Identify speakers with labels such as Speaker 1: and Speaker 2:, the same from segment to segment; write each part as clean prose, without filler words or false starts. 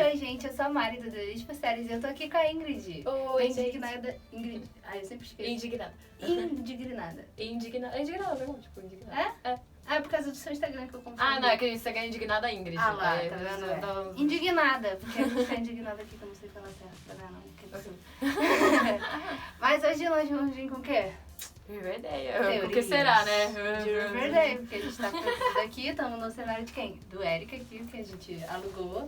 Speaker 1: Oi, gente, eu sou a Mari do Delírios Pastéis e eu tô aqui com a Ingrid.
Speaker 2: Oi,
Speaker 1: indignada. Ingrid. Ai, eu sempre esqueço.
Speaker 2: Indignada.
Speaker 1: Indignada.
Speaker 2: Indignada, não, tipo, indignada.
Speaker 1: É? Ah, é por causa do seu Instagram que eu confundi.
Speaker 2: Ah, não, é que você ganha indignada a Ingrid.
Speaker 1: Ah lá,
Speaker 2: Aí,
Speaker 1: tá vendo?
Speaker 2: então-
Speaker 1: Indignada, porque a gente tá indignada aqui que eu não sei falar certo, tá vendo? Mas hoje nós vamos vir com o quê?
Speaker 2: Riverdale. O que será, né?
Speaker 1: De Riverdale, porque a gente tá fazendo aqui, estamos no cenário de quem? Do Eric aqui, que a gente alugou.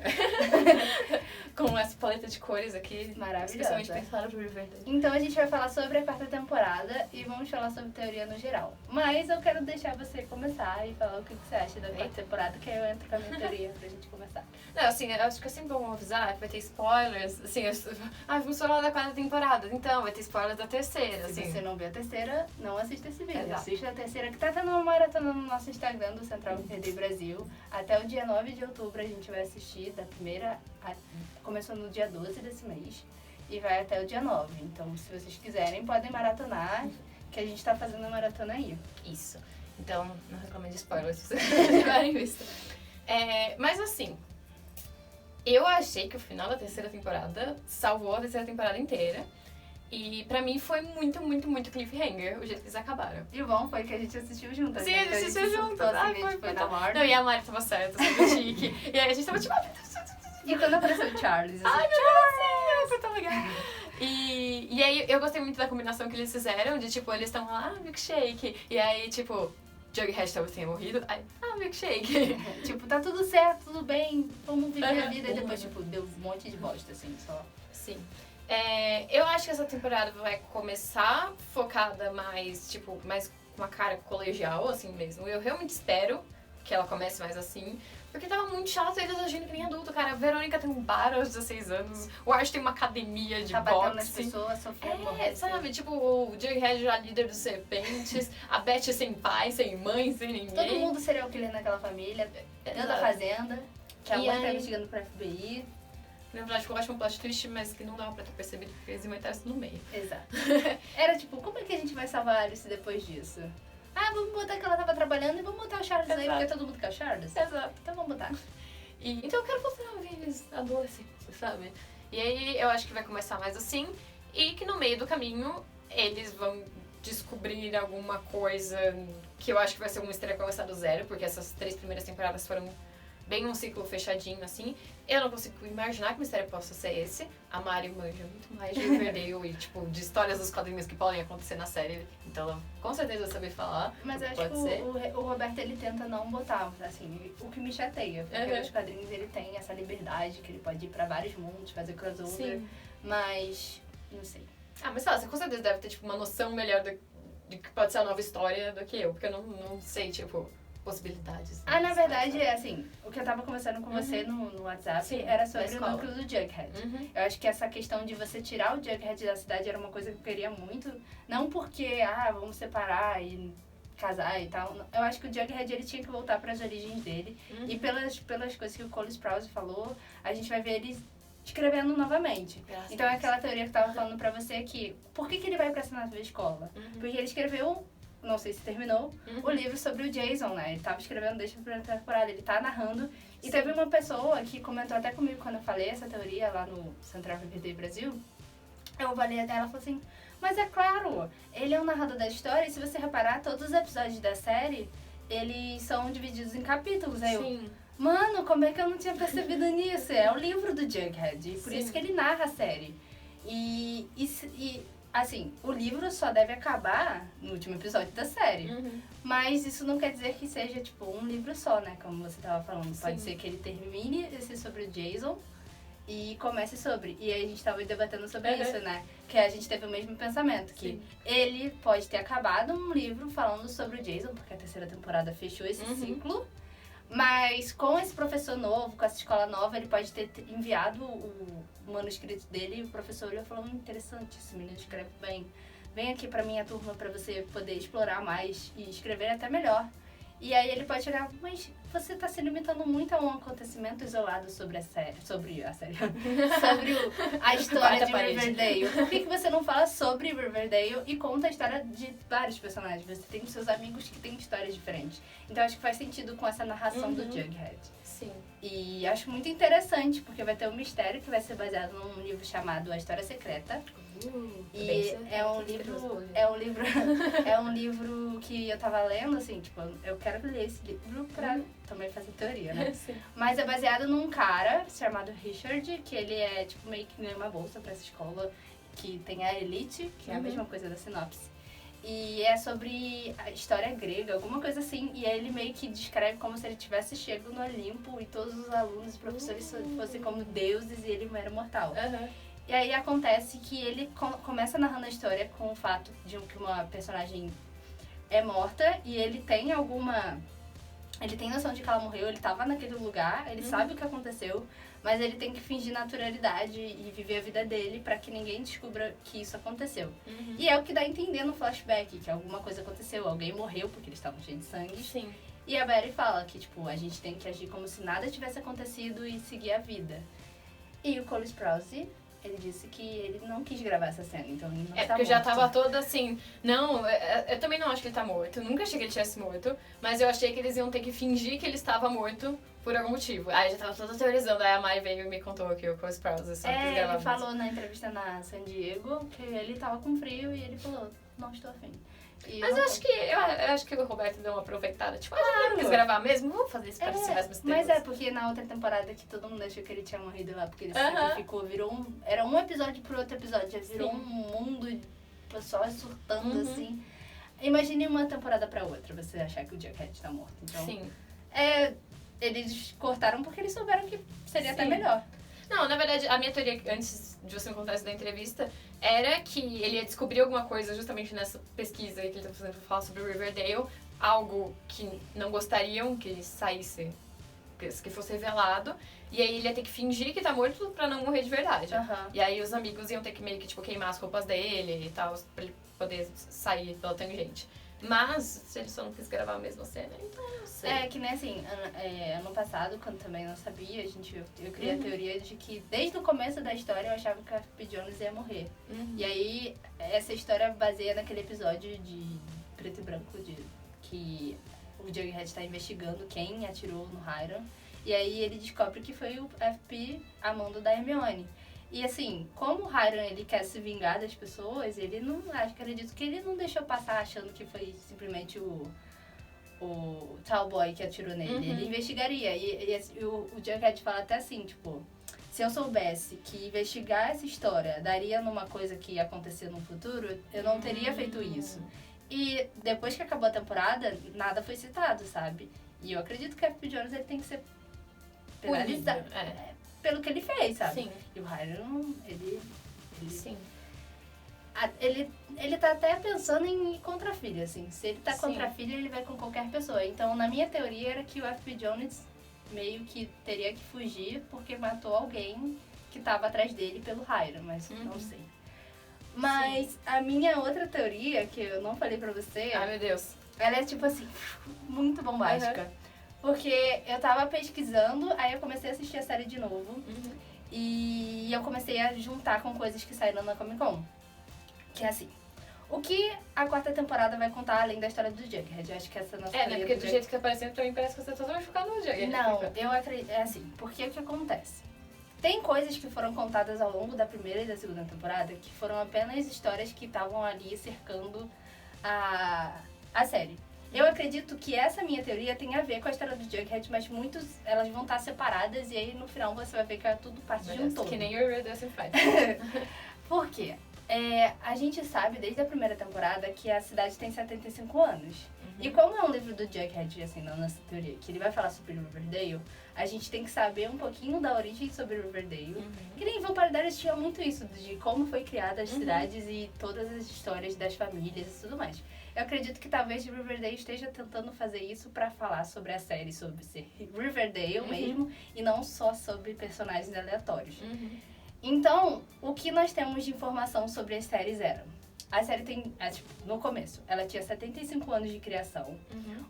Speaker 2: Com essa paleta de cores aqui.
Speaker 1: Maravilhosa.
Speaker 2: Especialmente pensada pro Riverdale.
Speaker 1: Então a gente vai falar sobre a quarta temporada e vamos falar sobre teoria no geral. Mas eu quero deixar você começar e falar o que você acha da quarta temporada, que aí eu entro com a minha teoria pra gente começar.
Speaker 2: Não, assim, eu acho que é sempre bom avisar que vai ter spoilers. Assim, vamos falar da quarta temporada. Então, vai ter spoilers da terceira,
Speaker 1: Se
Speaker 2: assim.
Speaker 1: você não viu a terceira, não assista esse vídeo.
Speaker 2: Exato.
Speaker 1: Assista a terceira, que tá tendo uma maratona no nosso Instagram do Central Verde Brasil. Até o dia 9 de outubro a gente vai assistir da primeira... Começou no dia 12 desse mês e vai até o dia 9. Então, se vocês quiserem, podem maratonar, que a gente tá fazendo a maratona aí.
Speaker 2: Isso. Então, não reclame de spoilers se vocês tiverem visto. Mas assim, eu achei que o final da terceira temporada salvou a terceira temporada inteira. E pra mim foi muito, muito, muito cliffhanger o jeito que eles acabaram.
Speaker 1: E o bom foi que a gente assistiu juntas.
Speaker 2: Sim,
Speaker 1: né?
Speaker 2: a
Speaker 1: Então
Speaker 2: gente assistiu
Speaker 1: surtou,
Speaker 2: juntas.
Speaker 1: assim,
Speaker 2: Ai,
Speaker 1: foi na
Speaker 2: tão-
Speaker 1: ordem.
Speaker 2: Não, e a Mari tava certa, super chique. E aí a gente tava tipo...
Speaker 1: E quando apareceu o Charles, assim,
Speaker 2: Ai, meu Deus, foi tão legal. E aí eu gostei muito da combinação que eles fizeram, de tipo, eles estão lá, milkshake. E aí, tipo, Jughead talvez tenha morrido. Aí, milkshake.
Speaker 1: tipo, tá tudo certo, tudo bem, vamos viver a vida. E
Speaker 2: Uhum.
Speaker 1: depois, tipo, deu um monte de bosta, assim, só.
Speaker 2: Sim. Eu acho que essa temporada vai começar focada mais, tipo, mais com uma cara colegial, assim mesmo. Eu realmente espero que ela comece mais assim. Porque tava muito chato eles agindo que nem adulto, cara. A Verônica tem um bar aos 16 anos. O Ash tem uma academia de
Speaker 1: Tá batendo nas
Speaker 2: boxe.
Speaker 1: pessoas, sofrendo, morrendo.
Speaker 2: Sabe? Tipo, o Jughead já líder dos serpentes. A Beth sem pai, sem mãe, sem ninguém.
Speaker 1: Todo mundo serial killer naquela família, dentro da
Speaker 2: Exato.
Speaker 1: fazenda, que a
Speaker 2: E
Speaker 1: mãe tá
Speaker 2: aí-
Speaker 1: investigando pro FBI.
Speaker 2: Na verdade, eu acho um plot twist, mas que não dava pra ter percebido porque eles inventaram isso no meio.
Speaker 1: Exato. Era tipo, como é que a gente vai salvar a Alice depois disso? Ah, vamos botar que ela tava trabalhando e vamos botar o Charles aí,
Speaker 2: Exato.
Speaker 1: porque todo mundo quer o Charles.
Speaker 2: Exato.
Speaker 1: Então vamos botar.
Speaker 2: Então eu quero voltar a ver eles adolescentes, sabe? E aí eu acho que vai começar mais assim. E que no meio do caminho eles vão descobrir alguma coisa que eu acho que vai ser uma história começar do zero, porque essas 3 primeiras temporadas foram bem um ciclo fechadinho, assim. Eu não consigo imaginar que mistério possa ser esse. A Mari manja muito mais de Riverdale e, tipo, de histórias dos quadrinhos que podem acontecer na série. Então ela com certeza vai saber falar.
Speaker 1: Mas eu acho
Speaker 2: Pode
Speaker 1: que
Speaker 2: ser.
Speaker 1: o Roberto, ele tenta não botar, assim, o que me chateia. Porque
Speaker 2: Uhum.
Speaker 1: nos quadrinhos ele tem essa liberdade, que ele pode ir pra vários mundos, fazer crossover.
Speaker 2: Sim.
Speaker 1: Mas, não sei.
Speaker 2: Mas sei lá, você com certeza deve ter, tipo, uma noção melhor de que pode ser a nova história do que eu. Porque eu não sei, tipo, possibilidades.
Speaker 1: Ah, na verdade, assim, o que eu tava conversando com você no WhatsApp
Speaker 2: Sim,
Speaker 1: era
Speaker 2: da
Speaker 1: sobre o
Speaker 2: escola.
Speaker 1: núcleo do Jughead.
Speaker 2: Uhum.
Speaker 1: Eu acho que essa questão de você tirar o Jughead da cidade era uma coisa que eu queria muito. Não porque, vamos separar e casar e tal. Eu acho que o Jughead, ele tinha que voltar para as origens dele.
Speaker 2: Uhum.
Speaker 1: E pelas coisas que o Cole Sprouse falou, a gente vai ver ele escrevendo novamente.
Speaker 2: Graças
Speaker 1: Então é
Speaker 2: a Deus.
Speaker 1: aquela teoria que eu tava falando pra você que... Por que ele vai pra essa nova escola?
Speaker 2: Uhum.
Speaker 1: Porque ele escreveu... Não sei se terminou, o livro sobre o Jason, né? Ele tava escrevendo desde a primeira temporada, ele tá narrando. E teve uma pessoa que comentou até comigo quando eu falei essa teoria lá no Central Verde Brasil. Eu falei dela, ela falou assim, mas é claro, ele é o narrador da história e se você reparar, todos os episódios da série, eles são divididos em capítulos. Aí eu,
Speaker 2: Sim.
Speaker 1: mano, como é que eu não tinha percebido nisso? É o livro do Jughead, e por
Speaker 2: Sim.
Speaker 1: isso que ele narra a série. E assim, o livro só deve acabar no último episódio da série.
Speaker 2: Uhum.
Speaker 1: Mas isso não quer dizer que seja, tipo, um livro só, né? Como você tava falando. Pode
Speaker 2: Sim.
Speaker 1: ser que ele termine esse sobre o Jason e comece sobre. E aí a gente tava debatendo sobre
Speaker 2: Uhum.
Speaker 1: isso, né? Que a gente teve o mesmo pensamento. Que
Speaker 2: Sim.
Speaker 1: ele pode ter acabado um livro falando sobre o Jason, porque a terceira temporada fechou esse
Speaker 2: Uhum.
Speaker 1: ciclo. Mas com esse professor novo, com essa escola nova, ele pode ter enviado o manuscrito dele e o professor olhou e falou, interessante, esse menino escreve bem. Vem aqui pra minha turma pra você poder explorar mais e escrever até melhor. E aí ele pode olhar, mas você tá se limitando muito a um acontecimento isolado sobre a série. Sobre a história
Speaker 2: Quarta
Speaker 1: de
Speaker 2: parede.
Speaker 1: Riverdale. Por que você não fala sobre Riverdale e conta a história de vários personagens? Você tem os seus amigos que têm histórias diferentes. Então acho que faz sentido com essa narração do
Speaker 2: Uhum.
Speaker 1: Jughead.
Speaker 2: Sim.
Speaker 1: E acho muito interessante, porque vai ter um mistério que vai ser baseado num livro chamado A História Secreta. E é um livro que eu tava lendo, assim, tipo, eu quero ler esse livro pra também fazer teoria, né?
Speaker 2: Sim.
Speaker 1: Mas é baseado num cara chamado Richard, que ele é, tipo, meio que ganha uma bolsa pra essa escola, que tem a Elite, que é a mesma coisa da sinopse. E é sobre a história grega, alguma coisa assim. E aí ele meio que descreve como se ele tivesse chego no Olimpo e todos os alunos e professores fossem como deuses e ele era mortal. E aí acontece que ele começa narrando a história com o fato de que uma personagem é morta e ele tem alguma... Ele tem noção de que ela morreu, ele tava naquele lugar, ele sabe o que aconteceu, mas ele tem que fingir naturalidade e viver a vida dele pra que ninguém descubra que isso aconteceu. E é o que dá a entender no flashback, que alguma coisa aconteceu, alguém morreu porque eles estavam cheios de sangue.
Speaker 2: Sim.
Speaker 1: E a Betty fala que, tipo, a gente tem que agir como se nada tivesse acontecido e seguir a vida. E o Cole Sprouse, ele disse que ele não quis gravar essa cena, então ele não tá
Speaker 2: porque eu já
Speaker 1: morto.
Speaker 2: tava toda assim... Não, eu também não acho que ele tá morto. Eu nunca achei que ele tivesse morto. Mas eu achei que eles iam ter que fingir que ele estava morto por algum motivo. Aí eu já tava toda teorizando. Aí a Mai veio e me contou que o Cole Sprouse só quis gravar
Speaker 1: ele falou na entrevista na San Diego que ele tava com frio e ele falou, não estou afim.
Speaker 2: Mas eu acho que o Roberto deu uma aproveitada. Tipo, ele não quis gravar mesmo? Vamos fazer isso parecer mais misterioso.
Speaker 1: Mas porque na outra temporada que todo mundo achou que ele tinha morrido lá, porque ele sempre ficou, era um episódio pro outro episódio, já virou um mundo de pessoas surtando assim. Imagine uma temporada pra outra, você achar que o Jughead tá morto. Então, eles cortaram porque eles souberam que seria até melhor.
Speaker 2: Não, na verdade, a minha teoria, antes de você me contar isso da entrevista, era que ele ia descobrir alguma coisa justamente nessa pesquisa que ele tá fazendo pra falar sobre o Riverdale, algo que não gostariam que saísse, que fosse revelado, e aí ele ia ter que fingir que tá morto pra não morrer de verdade. E aí os amigos iam ter que meio que, tipo, queimar as roupas dele e tal, pra ele poder sair pela tangente. Mas, se ele só não quis gravar a mesma cena, então eu não sei.
Speaker 1: É, que nem assim, ano passado, quando também não sabia, eu criei a teoria de que desde o começo da história eu achava que a F.P. Jones ia morrer. E aí, essa história baseia naquele episódio de preto e branco, que o Jughead tá investigando quem atirou no Hiram. E aí ele descobre que foi o F.P. a mando da Hermione. E assim, como o Hiram ele quer se vingar das pessoas, ele não, acredito que ele não deixou passar achando que foi simplesmente o tal boy que atirou nele. Ele investigaria. E o Jughead fala até assim, tipo, se eu soubesse que investigar essa história daria numa coisa que ia acontecer no futuro, eu não teria feito isso. E depois que acabou a temporada, nada foi citado, sabe? E eu acredito que o F.P. Jones ele tem que ser penalizado. Pelo que ele fez, sabe?
Speaker 2: Sim.
Speaker 1: E o Hiram, ele
Speaker 2: Sim.
Speaker 1: Ele tá até pensando em ir contra a filha, assim. Se ele tá contra a filha, ele vai com qualquer pessoa. Então, na minha teoria, era que o F.P. Jones meio que teria que fugir porque matou alguém que tava atrás dele pelo Hiram, mas não sei. Mas a minha outra teoria, que eu não falei pra você...
Speaker 2: Ai, meu Deus.
Speaker 1: Ela é, tipo assim, muito bombástica. Porque eu tava pesquisando, aí eu comecei a assistir a série de novo. E eu comecei a juntar com coisas que saíram na Comic Con. Que é assim, o que a quarta temporada vai contar além da história do Jughead? Eu acho que essa é a nossa
Speaker 2: né? Porque do jeito que tá aparecendo também parece que você tá totalmente focado no Jughead.
Speaker 1: Não, eu acredito, é assim, porque o que acontece? Tem coisas que foram contadas ao longo da primeira e da segunda temporada que foram apenas histórias que estavam ali cercando a série. Eu acredito que essa minha teoria tem a ver com a história do Jughead, mas elas vão estar separadas e aí no final você vai ver que é tudo parte de um todo.
Speaker 2: Que nem Your Red Dancing Fight.
Speaker 1: Por quê? A gente sabe desde a primeira temporada que a cidade tem 75 anos. E como é um livro do Jughead, assim, na nossa teoria, que ele vai falar sobre Riverdale, a gente tem que saber um pouquinho da origem sobre Riverdale. Que nem Vampire Diaries tinha muito isso, de como foi criada as cidades e todas as histórias das famílias e tudo mais. Eu acredito que talvez Riverdale esteja tentando fazer isso pra falar sobre a série, sobre ser Riverdale mesmo, e não só sobre personagens aleatórios. Então, o que nós temos de informação sobre as séries era... A série tem, no começo, ela tinha 75 anos de criação.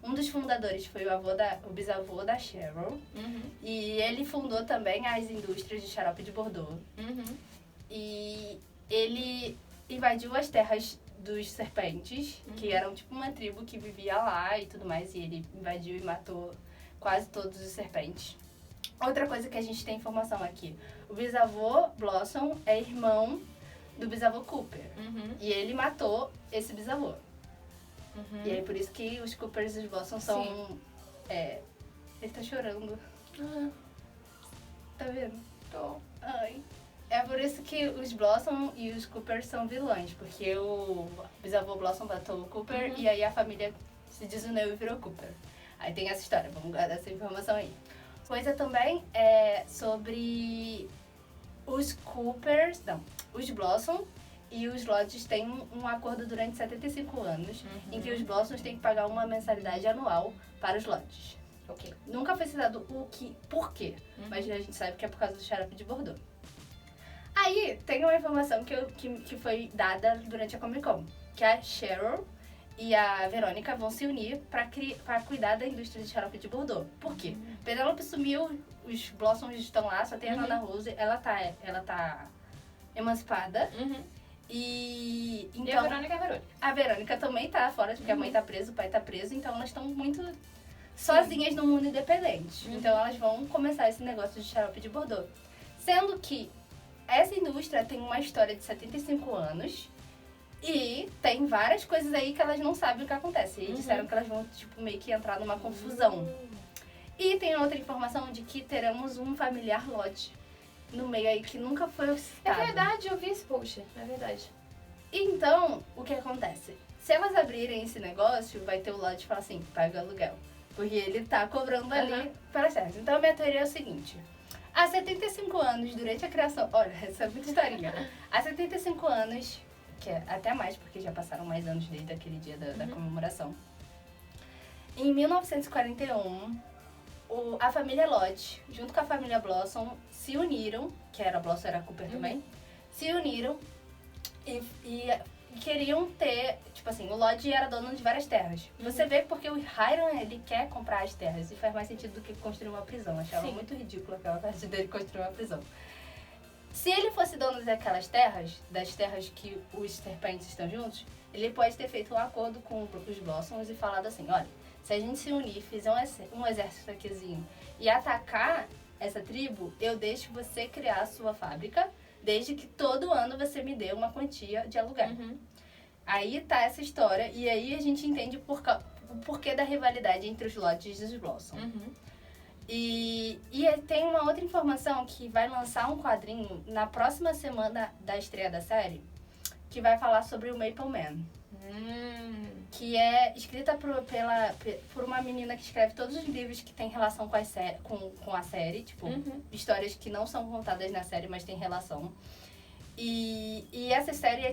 Speaker 1: Um dos fundadores foi o bisavô da Cheryl. E ele fundou também as indústrias de xarope de Bordeaux. E ele invadiu as terras dos serpentes, que eram tipo uma tribo que vivia lá e tudo mais. E ele invadiu e matou quase todos os serpentes. Outra coisa que a gente tem informação aqui. O bisavô Blossom é irmão do bisavô Cooper. E ele matou esse bisavô. E aí por isso que os Coopers e os Blossom são... ele tá chorando. Tá vendo?
Speaker 2: Tô.
Speaker 1: Ai. É por isso que os Blossom e os Cooper são vilões. Porque o bisavô Blossom matou o Cooper e aí a família se desuniu e virou Cooper. Aí tem essa história, vamos guardar essa informação aí. Coisa também é sobre os Coopers, não, os Blossom e os Lodges têm um acordo durante 75 anos em que os Blossoms têm que pagar uma mensalidade anual para os Lodges.
Speaker 2: Ok.
Speaker 1: Nunca foi citado por quê, mas a gente sabe que é por causa do xarope de Bordeaux. Aí tem uma informação que foi dada durante a Comic Con, que a Cheryl e a Verônica vão se unir pra cuidar da indústria de xarope de Bordeaux. Por quê? Penélope sumiu, os Blossoms estão lá, só tem a Hannah Rose, ela tá emancipada. E então,
Speaker 2: E a Verônica é a Verônica.
Speaker 1: A Verônica também tá fora, porque a mãe tá presa, o pai tá preso, então elas estão muito sozinhas no mundo independente. Então elas vão começar esse negócio de xarope de Bordeaux. Sendo que essa indústria tem uma história de 75 anos e tem várias coisas aí que elas não sabem o que acontece. E disseram que elas vão, tipo, meio que entrar numa confusão. E tem outra informação de que teremos um familiar Lodge no meio aí que nunca foi citado.
Speaker 2: É verdade, eu vi esse post. É verdade.
Speaker 1: Então, o que acontece? Se elas abrirem esse negócio, vai ter o Lodge e falar assim, paga aluguel. Porque ele tá cobrando ali pelas terras. Então, a minha teoria é o seguinte. Há 75 anos, durante a criação... Olha, essa é muita historinha. Há 75 anos, que é até mais, porque já passaram mais anos desde aquele dia da comemoração. Em 1941, a família Lodge, junto com a família Blossom, se uniram, que era Blossom, era Cooper também, se uniram e queriam ter, tipo assim, o Lodge era dono de várias terras. Você vê porque o Hiram, ele quer comprar as terras e faz mais sentido do que construir uma prisão. Achava muito ridículo aquela parte dele construir uma prisão. Se ele fosse dono daquelas terras, das terras que os serpentes estão juntos, ele pode ter feito um acordo com os Blossoms e falado assim, olha, se a gente se unir, fizer um exército aquezinho e atacar essa tribo, eu deixo você criar a sua fábrica, desde que todo ano você me dê uma quantia de aluguel. Aí tá essa história, e aí a gente entende o porquê da rivalidade entre os Lodges e os Blossom. E tem uma outra informação que vai lançar um quadrinho na próxima semana da estreia da série, que vai falar sobre o Maple Man. Que é escrita por uma menina que escreve todos os livros que tem relação com a série, tipo, histórias que não são contadas na série, mas tem relação. E essa série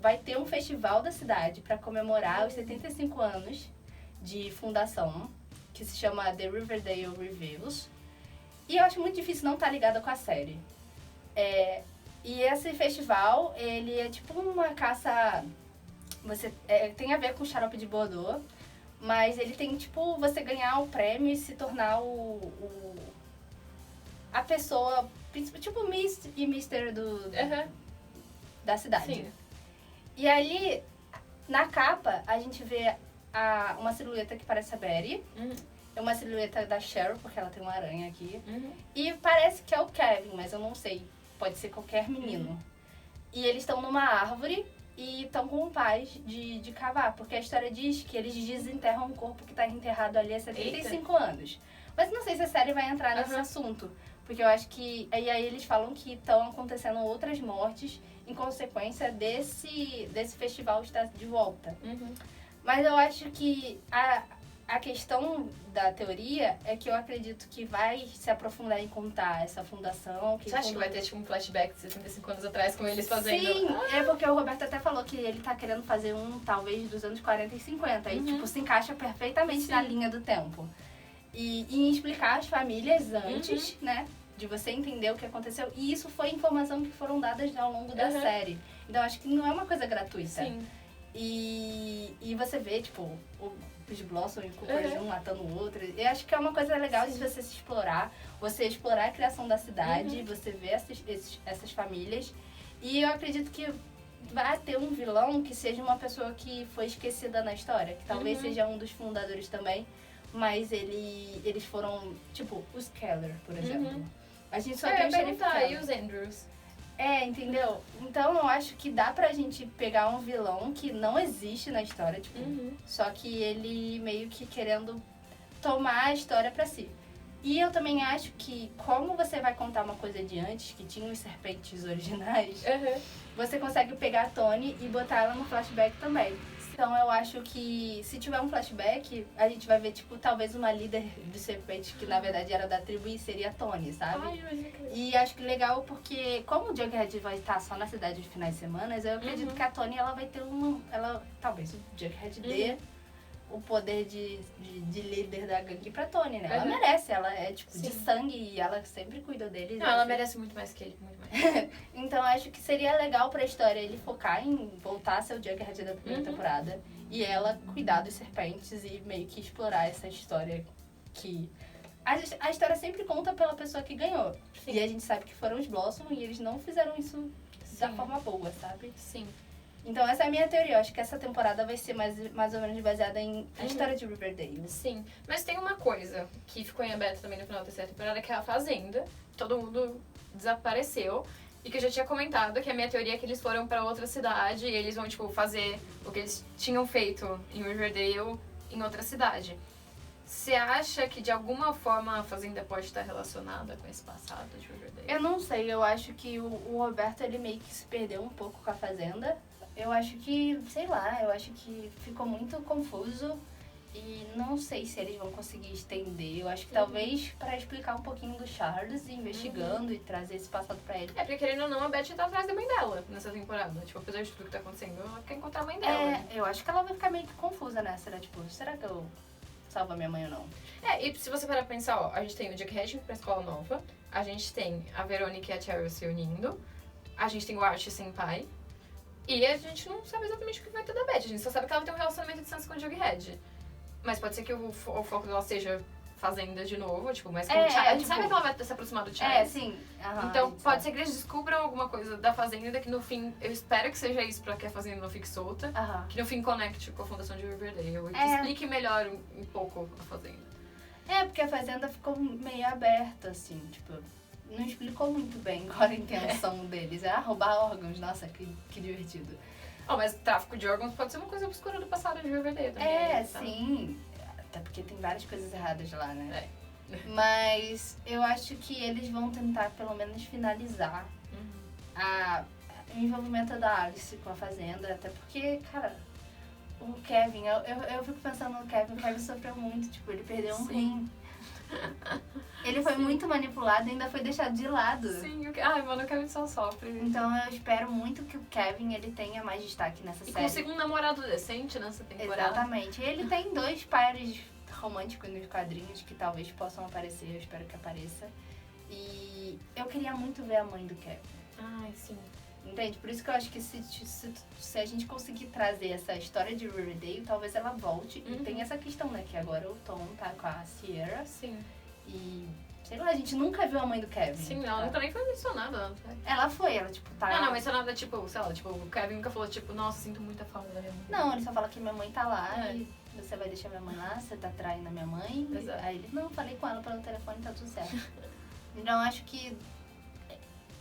Speaker 1: vai ter um festival da cidade para comemorar os 75 anos de fundação, que se chama The Riverdale Reviews. E eu acho muito difícil não estar ligada com a série. E esse festival, ele é tipo uma caça... tem a ver com Xarope de Bordeaux, mas ele tem, tipo, você ganhar o prêmio e se tornar a pessoa, tipo Miss e Mister da cidade.
Speaker 2: Sim.
Speaker 1: E ali, na capa, a gente vê uma silhueta que parece a Betty, é uma silhueta da Cheryl, porque ela tem uma aranha aqui, e parece que é o Kevin, mas eu não sei, pode ser qualquer menino. E eles estão numa árvore, e estão com paz de cavar, porque a história diz que eles desenterram um corpo que está enterrado ali há 75 anos. Mas não sei se a série vai entrar nesse assunto, porque eu acho que... E aí eles falam que estão acontecendo outras mortes em consequência desse festival estar de volta. Mas eu acho que a questão da teoria é que eu acredito que vai se aprofundar em contar essa fundação.
Speaker 2: Você acha que vai ter tipo um flashback de 65 anos atrás com eles fazendo?
Speaker 1: Sim, é porque o Roberto até falou que ele tá querendo fazer talvez dos anos 40 e 50. E tipo, se encaixa perfeitamente na linha do tempo. E em explicar as famílias antes, né? De você entender o que aconteceu. E isso foi informação que foram dadas ao longo da série. Então acho que não é uma coisa gratuita.
Speaker 2: Sim.
Speaker 1: E você vê, tipo, os Blossom e o Cooper um matando o outro. Eu acho que é uma coisa legal de você se explorar. Você explorar a criação da cidade, você ver essas famílias. E eu acredito que vai ter um vilão que seja uma pessoa que foi esquecida na história. Que talvez seja um dos fundadores também. mas eles foram, tipo, os Keller, por exemplo. A gente só
Speaker 2: Eu
Speaker 1: tem
Speaker 2: ia
Speaker 1: o Sheriff
Speaker 2: perguntar, e
Speaker 1: Keller.
Speaker 2: os Andrews?
Speaker 1: Entendeu? Então eu acho que dá pra gente pegar um vilão que não existe na história, tipo, só que ele meio que querendo tomar a história pra si. E eu também acho que, como você vai contar uma coisa de antes, que tinha os serpentes originais, você consegue pegar a Tony e botar ela no flashback também. Então eu acho que se tiver um flashback, a gente vai ver, tipo, talvez uma líder de serpente que na verdade era da tribo e seria a Tony, sabe?
Speaker 2: Ai, imagina que legal.
Speaker 1: E acho que legal porque, como o Jughead vai estar só na cidade de finais de semana, eu acredito que a Tony ela vai ter talvez o Jughead dê o poder de líder da gangue pra Tony, né? Ela merece, ela é tipo de sangue e ela sempre cuida deles.
Speaker 2: Não, ela merece muito mais que ele, muito mais.
Speaker 1: Então acho que seria legal pra história ele focar em voltar a ser o Jughead da primeira temporada e ela cuidar dos serpentes e meio que explorar essa história que... A história sempre conta pela pessoa que ganhou.
Speaker 2: Sim.
Speaker 1: E a gente sabe que foram os Blossom e eles não fizeram isso da forma boa, sabe?
Speaker 2: Sim.
Speaker 1: Então essa é a minha teoria. Eu acho que essa temporada vai ser mais ou menos baseada em a história de Riverdale.
Speaker 2: Sim. Mas tem uma coisa que ficou em aberto também no final da terceira temporada, que é a Fazenda. Todo mundo desapareceu. E que eu já tinha comentado, que a minha teoria é que eles foram pra outra cidade e eles vão, tipo, fazer o que eles tinham feito em Riverdale em outra cidade. Você acha que de alguma forma a Fazenda pode estar relacionada com esse passado de Riverdale?
Speaker 1: Eu não sei, eu acho que o Roberto ele meio que se perdeu um pouco com a Fazenda. Eu acho que, sei lá, eu acho que ficou muito confuso e não sei se eles vão conseguir estender. Eu acho que talvez para explicar um pouquinho do Charles, investigando e trazer esse passado pra ele.
Speaker 2: É, porque querendo ou não, a Beth tá atrás da mãe dela nessa temporada. Tipo, apesar de tudo que tá acontecendo, ela quer encontrar a mãe dela.
Speaker 1: Eu acho que ela vai ficar meio que confusa nessa, né? Tipo, será que eu salvo a minha mãe ou não?
Speaker 2: E se você parar pra pensar, ó, a gente tem o Jughead indo pra escola nova, a gente tem a Verônica e a Cheryl se unindo, a gente tem o Archie sem pai, e a gente não sabe exatamente o que vai ter da Beth. A gente só sabe que ela tem um relacionamento de distância com o Jughead. Mas pode ser que o foco dela seja Fazenda de novo, tipo, mas com o Charles. A gente sabe que ela vai ter se aproximado do Charles.
Speaker 1: Sim.
Speaker 2: Então, pode ser que eles descubram alguma coisa da Fazenda que no fim, eu espero que seja isso pra que a Fazenda não fique solta. Que no fim conecte com a fundação de Riverdale e que explique melhor um pouco a Fazenda.
Speaker 1: Porque a Fazenda ficou meio aberta, assim, tipo, não explicou muito bem qual era a intenção deles. Roubar órgãos, nossa, que divertido.
Speaker 2: Mas tráfico de órgãos pode ser uma coisa obscura do passado de Riverdale também.
Speaker 1: Sim. Até porque tem várias coisas erradas lá, né? Mas eu acho que eles vão tentar, pelo menos, finalizar o envolvimento da Alice com a Fazenda. Até porque, cara, o Kevin, eu fico pensando no Kevin. O Kevin sofreu muito, tipo, ele perdeu um rim. Ele foi muito manipulado e ainda foi deixado de lado.
Speaker 2: Sim, mano, o Kevin só sofre.
Speaker 1: Então eu espero muito que o Kevin ele tenha mais destaque nessa série.
Speaker 2: E consiga um namorado decente nessa temporada.
Speaker 1: Exatamente. Ele tem 2 pares românticos nos quadrinhos que talvez possam aparecer, eu espero que apareça. E eu queria muito ver a mãe do Kevin.
Speaker 2: Sim.
Speaker 1: Entende? Por isso que eu acho que se a gente conseguir trazer essa história de Riverdale, talvez ela volte. E tem essa questão, né? Que agora o Tom tá com a Sierra.
Speaker 2: Sim.
Speaker 1: E, sei lá, a gente nunca viu a mãe do Kevin.
Speaker 2: Sim, ela nunca nem foi mencionada.
Speaker 1: Ela foi, ela, tipo, tá...
Speaker 2: Não, mencionada, tipo, sei lá, tipo, o Kevin nunca falou, tipo, nossa, sinto muita falta da minha mãe.
Speaker 1: Não, ele só fala que minha mãe tá lá e você vai deixar minha mãe lá, você tá traindo a minha mãe.
Speaker 2: Exato.
Speaker 1: Aí ele, não, falei com ela pelo telefone, tá tudo certo. Então, acho que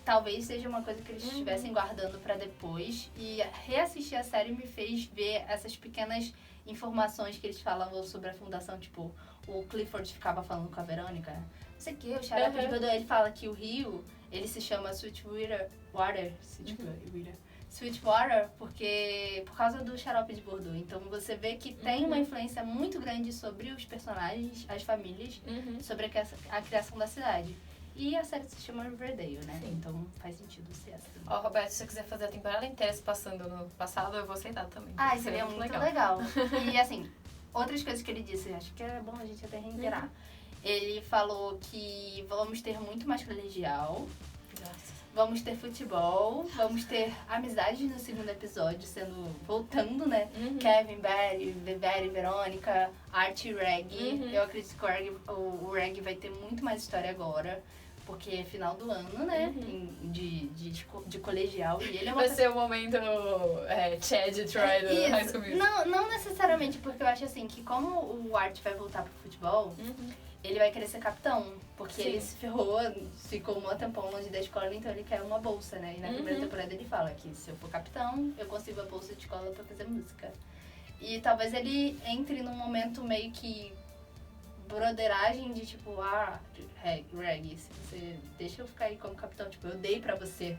Speaker 1: talvez seja uma coisa que eles estivessem guardando pra depois. E reassistir a série me fez ver essas pequenas informações que eles falavam sobre a fundação. Tipo, o Clifford ficava falando com a Verônica. Não sei o que, o Xarope de Bordeaux, ele fala que o rio, ele se chama Sweetwater, porque por causa do Xarope de Bordeaux. Então você vê que tem uma influência muito grande sobre os personagens, as famílias, sobre a criação da cidade. E a série se chama Riverdale, né? Sim. Então faz sentido ser assim.
Speaker 2: Roberto, se você quiser fazer a temporada inteira se passando no passado, eu vou aceitar também.
Speaker 1: Seria muito legal. E assim, outras coisas que ele disse, acho que é bom a gente até reiterar. Ele falou que vamos ter muito mais colegial.
Speaker 2: Nossa.
Speaker 1: Vamos ter futebol, vamos ter amizades no segundo episódio, voltando, né? Kevin, Betty, Verônica, Archie e Reg. Eu acredito que o Reg vai ter muito mais história agora. porque é final do ano, né? De colegial. E ele é uma
Speaker 2: Vai ser o momento Chad Troy do High School Musical.
Speaker 1: Não necessariamente, porque eu acho assim, que como o Art vai voltar pro futebol, ele vai querer ser capitão. Porque ele se ferrou, ficou um tempão longe da escola, então ele quer uma bolsa, né? E na primeira temporada ele fala que se eu for capitão, eu consigo a bolsa de escola pra fazer música. E talvez ele entre num momento meio que broderagem de tipo, Reg, se você deixa eu ficar aí como capitão, tipo, eu dei pra você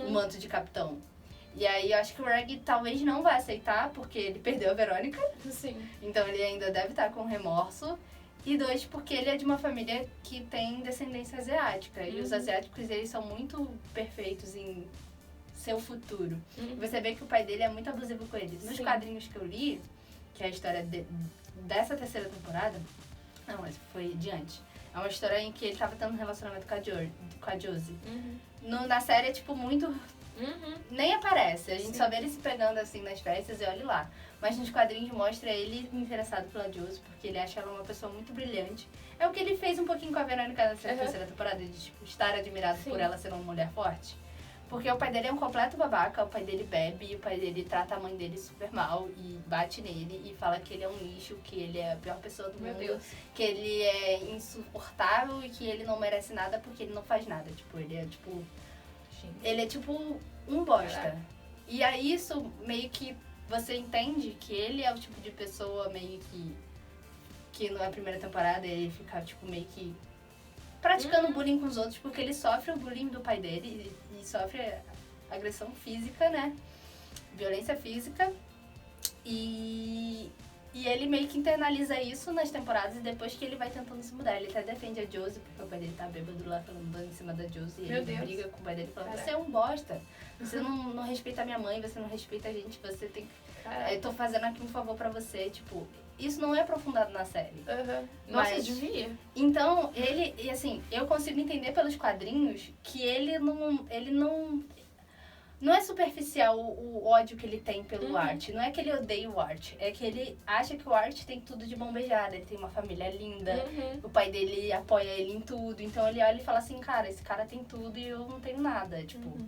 Speaker 1: o manto de capitão. E aí eu acho que o Reg talvez não vai aceitar, porque ele perdeu a Verônica.
Speaker 2: Sim.
Speaker 1: Então ele ainda deve estar com remorso. E 2, porque ele é de uma família que tem descendência asiática. E os asiáticos, eles são muito perfeitos em seu futuro. Você vê que o pai dele é muito abusivo com ele. Nos quadrinhos que eu li, que é a história dessa terceira temporada, não, mas foi diante. É uma história em que ele tava tendo um relacionamento com a Josie. Na série é tipo muito... Nem aparece, a gente só vê ele se pegando assim nas festas e olha lá. Mas nos quadrinhos mostra ele interessado pela Josie, porque ele acha ela uma pessoa muito brilhante. É o que ele fez um pouquinho com a Verônica nessa terceira temporada, de tipo, estar admirado por ela ser uma mulher forte. Porque o pai dele é um completo babaca, o pai dele bebe, o pai dele trata a mãe dele super mal e bate nele e fala que ele é um lixo, que ele é a pior pessoa do mundo, que ele é insuportável e que ele não merece nada porque ele não faz nada. Tipo, ele é tipo... Ele é tipo um bosta. E aí isso meio que você entende que ele é o tipo de pessoa meio que na primeira temporada ele fica tipo meio que praticando bullying com os outros, porque ele sofre o bullying do pai dele e sofre agressão física, né? Violência física. E ele meio que internaliza isso nas temporadas e depois que ele vai tentando se mudar. Ele até defende a Josie, porque o pai dele tá bêbado lá falando em cima da Josie. E ele briga com o pai dele falando, você é um bosta. Você não respeita a minha mãe, você não respeita a gente, você tem que... Eu tô fazendo aqui um favor pra você, tipo... Isso não é aprofundado na série.
Speaker 2: Nossa, mas devia.
Speaker 1: Então, e assim, eu consigo entender pelos quadrinhos que ele não é superficial o ódio que ele tem pelo Art. Não é que ele odeia o Art. É que ele acha que o Art tem tudo de mão beijada. Ele tem uma família linda. O pai dele apoia ele em tudo. Então ele olha e fala assim, cara, esse cara tem tudo e eu não tenho nada. Tipo,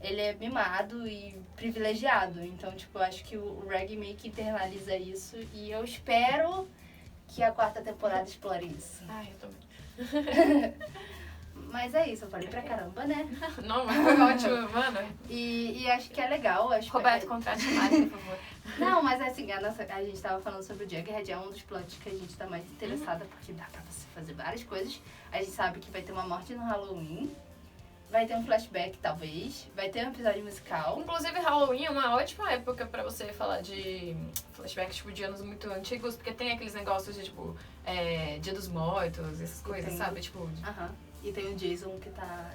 Speaker 1: ele é mimado e privilegiado. Então, tipo, eu acho que o Reg meio que internaliza isso. E eu espero que a 4ª temporada explore isso.
Speaker 2: Ai, eu também.
Speaker 1: Mas é isso, eu falei pra caramba, né?
Speaker 2: Não, mas foi ótimo, mano.
Speaker 1: E acho que é legal.
Speaker 2: Roberto, contrate a Mari, por favor.
Speaker 1: Não, mas assim, a gente tava falando sobre o Jughead, é um dos plots que a gente tá mais interessada, porque dá pra você fazer várias coisas. A gente sabe que vai ter uma morte no Halloween, vai ter um flashback, talvez, vai ter um episódio musical.
Speaker 2: Inclusive, Halloween é uma ótima época pra você falar de flashbacks, tipo, de anos muito antigos, porque tem aqueles negócios de, tipo, Dia dos Mortos, essas coisas, sabe? Tipo...
Speaker 1: E tem o Jason que tá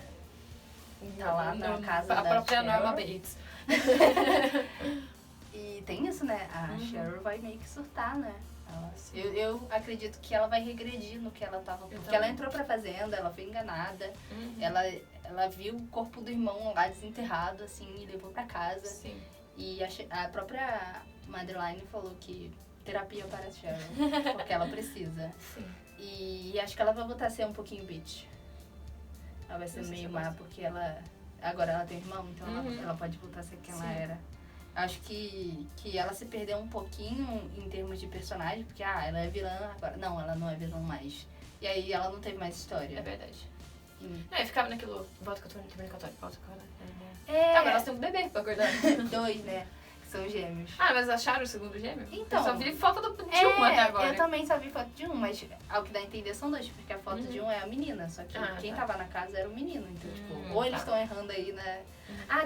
Speaker 1: lá na casa
Speaker 2: a
Speaker 1: da
Speaker 2: própria
Speaker 1: Cheryl.
Speaker 2: Norma Bates.
Speaker 1: E tem isso, né? A Cheryl vai meio que surtar, né? Eu acredito que ela vai regredir no que ela tava... Porque ela entrou pra fazenda, ela foi enganada. Ela viu o corpo do irmão lá desenterrado, assim, e levou pra casa.
Speaker 2: Sim.
Speaker 1: E a própria Madeline falou que terapia para a Cheryl, porque ela precisa.
Speaker 2: Sim.
Speaker 1: E acho que ela vai voltar a ser um pouquinho bitch. Ela vai ser meio má, porque agora ela tem irmão, então ela pode voltar a ser quem ela era. Acho que ela se perdeu um pouquinho em termos de personagem, porque ela é vilã agora. Não, ela não é vilã mais. E aí ela não teve mais história.
Speaker 2: É verdade. Ficava naquilo, volta que eu tô brincatório, volta que eu tô... Agora elas têm um bebê pra acordar.
Speaker 1: 2, né? Que são gêmeos.
Speaker 2: Mas acharam o segundo gêmeo?
Speaker 1: Então.
Speaker 2: Eu só vi foto de um até agora.
Speaker 1: Eu também só vi foto de um, mas ao que dá a entender são 2, porque a foto de um é a menina, só que quem tava na casa era o menino. Então, tipo, ou eles estão errando aí, né?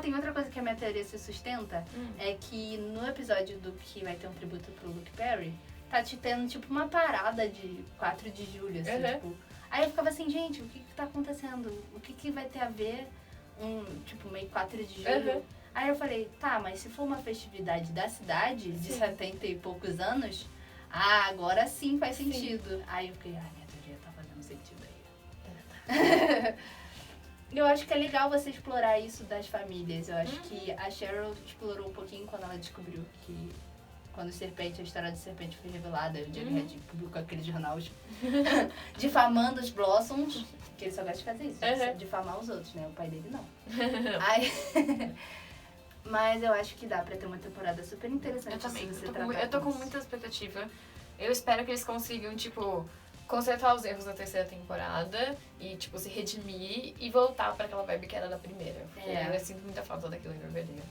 Speaker 1: Tem outra coisa que a minha teoria se sustenta, é que no episódio do que vai ter um tributo pro Luke Perry, tá te tendo, tipo, uma parada de 4 de julho, assim, tipo... Aí eu ficava assim, gente, o que tá acontecendo? O que vai ter a ver tipo, meio 4 de julho? Aí eu falei, mas se for uma festividade da cidade, de 70 e poucos anos, agora sim faz sentido. Aí eu fiquei, minha teoria tá fazendo sentido aí. Eu acho que é legal você explorar isso das famílias. Eu acho que a Cheryl explorou um pouquinho quando ela descobriu quando a história de Serpente foi revelada, o Jughead publicou aquele jornal difamando os Blossoms, que ele só gosta de fazer isso, difamar os outros, né? O pai dele não. Aí... Mas eu acho que dá pra ter uma temporada super interessante.
Speaker 2: Eu também.
Speaker 1: Se
Speaker 2: Eu tô com muita expectativa. Eu espero que eles consigam, tipo, consertar os erros da terceira temporada e, tipo, se redimir e voltar pra aquela vibe que era da primeira. Porque eu sinto muita falta daquilo em Riverdale.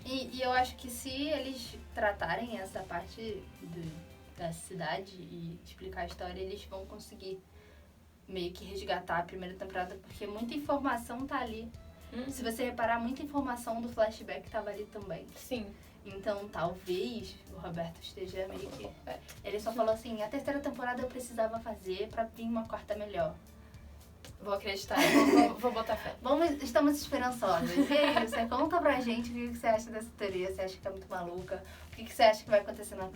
Speaker 1: E eu acho que se eles tratarem essa parte da cidade e explicar a história, eles vão conseguir meio que resgatar a primeira temporada, porque muita informação tá ali. Se você reparar, muita informação do flashback tava ali também.
Speaker 2: Sim.
Speaker 1: Então, talvez o Roberto esteja meio que... Ele só falou assim, a terceira temporada eu precisava fazer pra vir uma quarta melhor.
Speaker 2: Vou acreditar, vou botar fé.
Speaker 1: Estamos esperançosos. E aí, você conta pra gente o que você acha dessa teoria. Você acha que tá muito maluca? O que você acha que vai acontecer na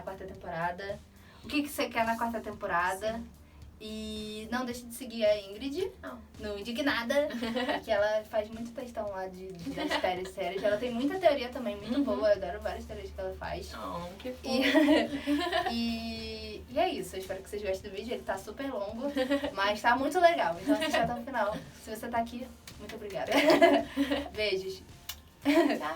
Speaker 1: quarta temporada? O que você quer na quarta temporada? Sim. E não deixe de seguir a Ingrid no Indignada, que ela faz muito textão lá das séries. Ela tem muita teoria também, muito boa. Eu adoro várias teorias que ela faz.
Speaker 2: Que fofo.
Speaker 1: E é isso. Eu espero que vocês gostem do vídeo. Ele tá super longo, mas tá muito legal. Então assiste até o final. Se você tá aqui, muito obrigada. Beijos.
Speaker 2: Tchau.